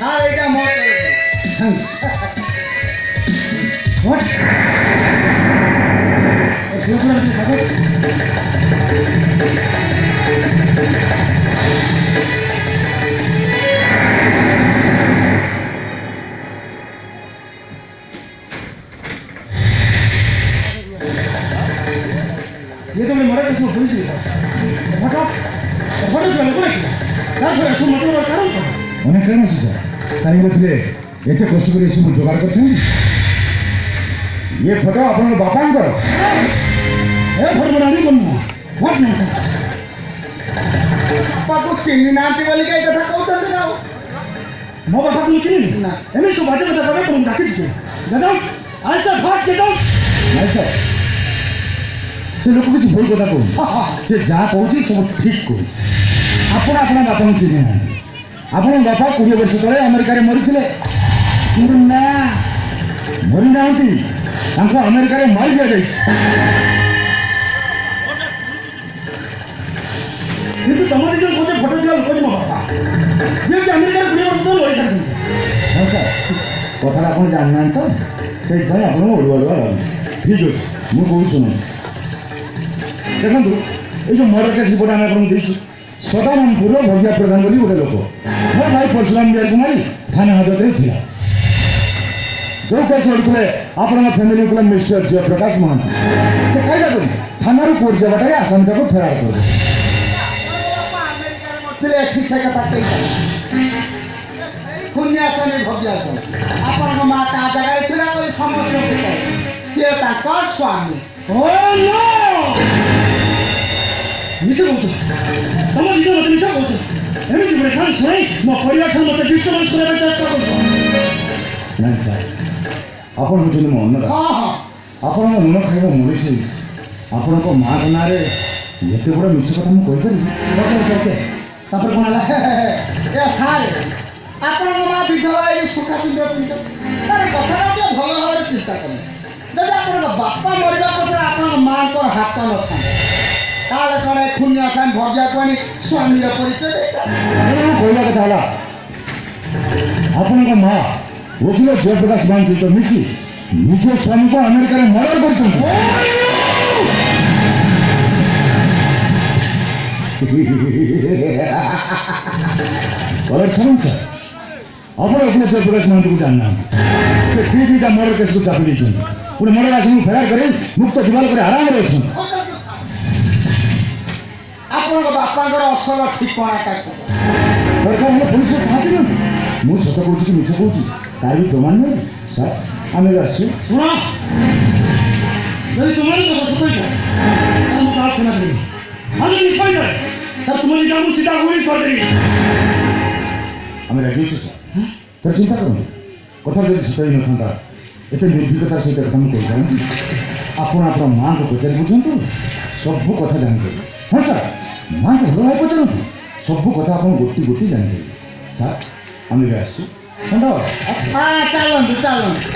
Sir ଏଇଟା ମୋ Thanks. What? ये तो मैं मरा किसी को पुलिस लिखा फटो फटो चलो कोई यार फिर ऐसे मतलब और करो उन्हें कहना सी सर तारी बदले एते कष्ट कर सब जोगाड़ करते हैं ये फटो अपन बापा करो ए फट बनानी कम व्हाट नॉनसेंस ବାପା କୁ ଚିହ୍ନି ନାହାନ୍ତି ବୋଲି କାଇଁ କଥା କହୁଛନ୍ତି ନା ମୋ ବାପା को चिन्ह ନା एमए सब बाजे बता करे तुम डाकी दीजिए get out I sir fast get out नहीं सर से लोक किसी भूल कथा कहूँ से जहाँ कहूँ सब ठीक कहूँ आपण अपना बापा को चिन्ह ना आपण बापा 20 वर्ष तले अमेरिका रे मरी थिले किंतु ना मरी नांती तांको अमेरिका रे मारी दिया जाइछ किंतु तमारी जो गोटे फोटो दिया लोक मो बापा जे कि अमेरिका रे 20 वर्ष तले मरी छथि हां सर कथा आपण जानना तो सेई भाई आपण ओडुआ ओडुआ ठीक अछि मु कहू सुनो देखो ये जो मर्डर केस रिपोर्ट आम आपको देखु सदानंदपुर भगिया प्रधान बोली गोटे लोक मो भाई परशुराम बिहार कुमारी थाना हाजत में थिला जो केस लड़ुले आपण फैमिली को मिस्टर जयप्रकाश महांती से कायदा करी थाना रू कोर्ट जबाटारे आसामी को फेरार कर दे ବାପା ଆମେରିକାରେ ମରିଥିଲେ ଏଠି ସେ କଥା ସେଇଟା ପୁଣ୍ୟ ଆସନି ଭୋଗି ଆସନି ଆପଣଙ୍କ ମା ତା ଜାଗାରେ ଥିଲା ବୋଲି ସମସ୍ତଙ୍କୁ କହେ ସିଏ ତାଙ୍କ ସ୍ୱାମୀ ओ नो मिठो कहू तम दिजो मत मिठो कहू एमि बड़े खान सुनाई मो परिवार ठान मत डिस्टर्बेंस करे चेष्टा करू नहीं सर आपण बुझले मो अन्नदा ହଁ ହଁ आपण लुण खाइब मरीसी आपण को माँ ना रे एते बड़ मिछ कथा मु कहि परिबी ओके तापर कोन हला ଏ ସାର୍ ଆପଣଙ୍କ ମା ବିଧବା ଏଇ ସୁଖା ସୁନ୍ଦର ପିନ୍ଧ ତାର କଥାଟା ଟିକେ ଭଲ ଭାବରେ ଚିନ୍ତା କଲେ ଯଦି ଆପଣଙ୍କ ବାପା ମରିବା ପଛରେ ଆପଣଙ୍କ ମାଆଙ୍କର ହାତ ନଥାନ୍ତା ତାହେଲେ କ'ଣ ଏ ଖୁନି ଆସାମୀ ଭଗିବାକୁ ଆଣି ସ୍ୱାମୀର ପରିଚୟ ଦେଇଥାନ୍ତେ କହିଲା କଥା हला आपण को माँ वकील जयप्रकाश महांती तो मिसी निज स्वामी को अमेरिका रे मर्डर करछन करेक्शन सर आपण वकील जयप्रकाश महांती को जानना से पीडीटा मर्डर केस को चापी देछन पुणे मर्डर आसामी फेरार करे मुक्त दिवाल करे आराम रे अछन ଆପଣଙ୍କ ବାପାଙ୍କର ଅସଲ ଠିକଣାଟା କ'ଣ दरकार हेल्ले पुलिस साथी न मु सत कहूँ कि मिछ कहूँ तार भी प्रमाण नहीं सर आम आसु शुण यदि तुम्हारी तो सत ही हम कहा क्षमा करेंगे हम निष्पाई जाए तब तुम्हारी काम सीधा गोली कर देंगे आम राजी सर तर चिंता करूँ कथा जब सत ही न था एत निर्भीकतार सहित कथा मुझे कही आपण आप माँ को पचारि बुझु सब कथा जानते हाँ सर माँ को भल भाई पचारतु सब कथा आप गोटी गोटी जानते सर आम आसु ହଁ ଚାଲନ୍ତୁ ଚାଲନ୍ତୁ